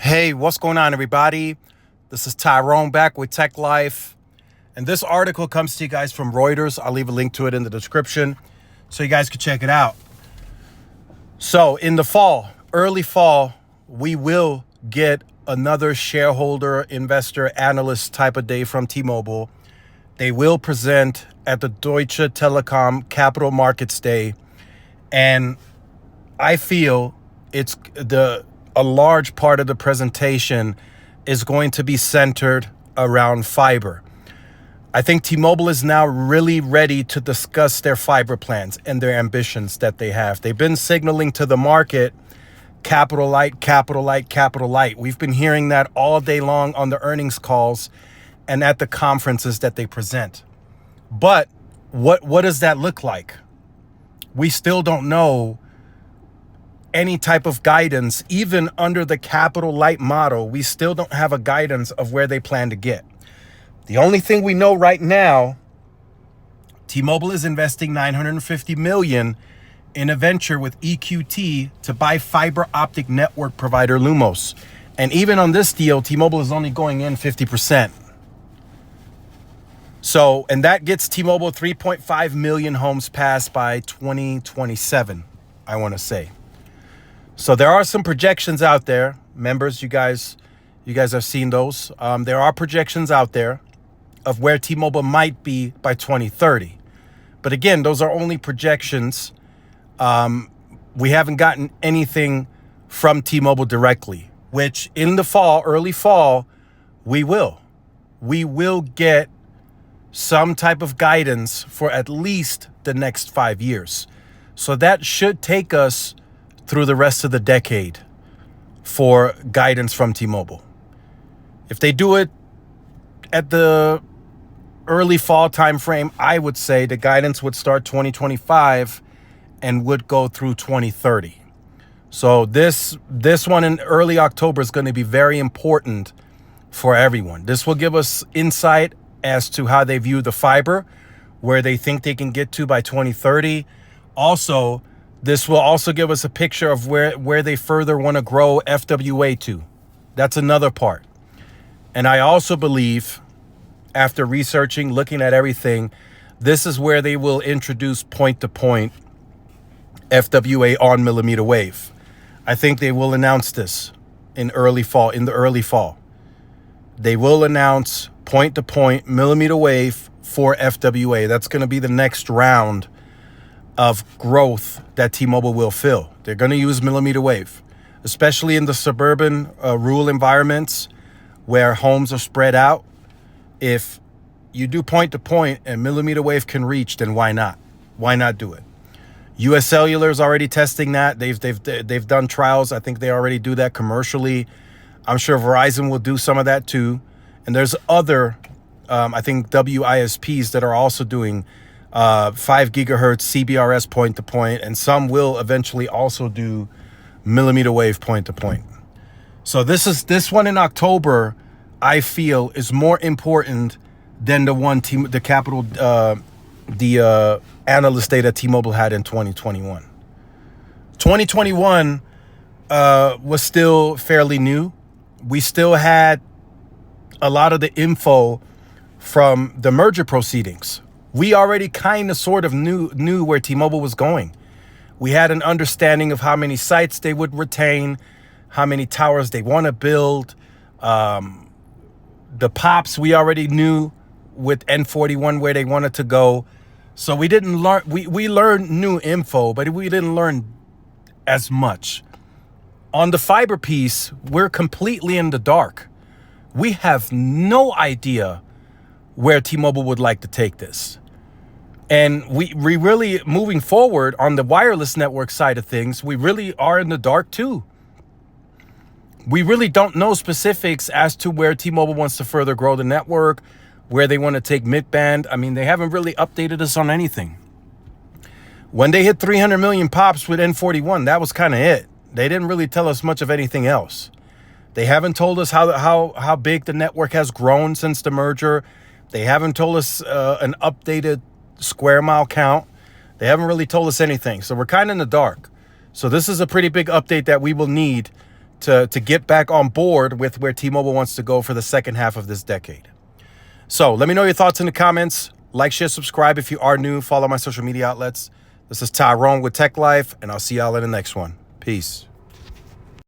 Hey, what's going on, everybody? This is Tyrone back with Tech Life. And this article comes to you guys from Reuters. I'll leave a link to it in the description so you guys can check it out. So in the fall, early fall, we will get another shareholder, investor, analyst type of day from T-Mobile. They will present at the Deutsche Telekom Capital Markets Day. And I feel a large part of the presentation is going to be centered around fiber. I think T-Mobile is now really ready to discuss their fiber plans and their ambitions that they have. They've been signaling to the market, capital light, capital light, capital light. We've been hearing that all day long on the earnings calls and at the conferences that they present. But what does that look like? We still don't know any type of guidance. Even under the capital light model, we still don't have a guidance of where they plan to get. The only thing we know right now, T-Mobile is investing $950 million in a venture with EQT to buy fiber optic network provider Lumos. And even on this deal, T-Mobile is only going in 50%. So, and that gets T-Mobile 3.5 million homes passed by 2027, I want to say. So there are some projections out there. Members, you guys have seen those. There are projections out there of where T-Mobile might be by 2030. But again, those are only projections. We haven't gotten anything from T-Mobile directly, which in the fall, early fall, we will. We will get some type of guidance for at least the next 5 years. So that should take us through the rest of the decade for guidance from T-Mobile. If they do it at the early fall timeframe, I would say the guidance would start 2025 and would go through 2030. So this one in early October is going to be very important for everyone. This will give us insight as to how they view the fiber, where they think they can get to by 2030. Also, this will also give us a picture of where they further want to grow FWA to. That's another part. And I also believe, after researching, looking at everything, this is where they will introduce point-to-point FWA on millimeter wave. I think they will announce this in the early fall. They will announce point-to-point millimeter wave for FWA. That's going to be the next round of growth that T-Mobile will fill. They're going to use millimeter wave, especially in the suburban rural environments where homes are spread out. If you do point-to-point and millimeter wave can reach, then why not? Why not do it? US Cellular is already testing that. They've done trials. I think they already do that commercially. I'm sure Verizon will do some of that too. And there's other, I think, WISPs that are also doing 5 gigahertz CBRS point-to-point, and some will eventually also do millimeter wave point-to-point. So this one in October, I feel, is more important than the analyst day that T-Mobile had in 2021. 2021 was still fairly new. We still had a lot of the info from the merger proceedings. We already kind of sort of knew where T-Mobile was going. We had an understanding of how many sites they would retain, how many towers they want to build. The POPs, we already knew with N41 where they wanted to go. So we didn't learn, we learned new info, but we didn't learn as much. On the fiber piece, we're completely in the dark. We have no idea where T-Mobile would like to take this. And we really, moving forward on the wireless network side of things, we really are in the dark too. We really don't know specifics as to where T-Mobile wants to further grow the network, where they want to take mid-band. I mean, they haven't really updated us on anything. When they hit 300 million pops with N41, that was kind of it. They didn't really tell us much of anything else. They haven't told us how big the network has grown since the merger. They haven't told us an updated square mile count. They haven't really told us anything. So we're kind of in the dark. So this is a pretty big update that we will need to get back on board with where T-Mobile wants to go for the second half of this decade. So let me know your thoughts in the comments. Like, share, subscribe if you are new. Follow my social media outlets. This is Tyrone with Tech Life, and I'll see y'all in the next one. Peace.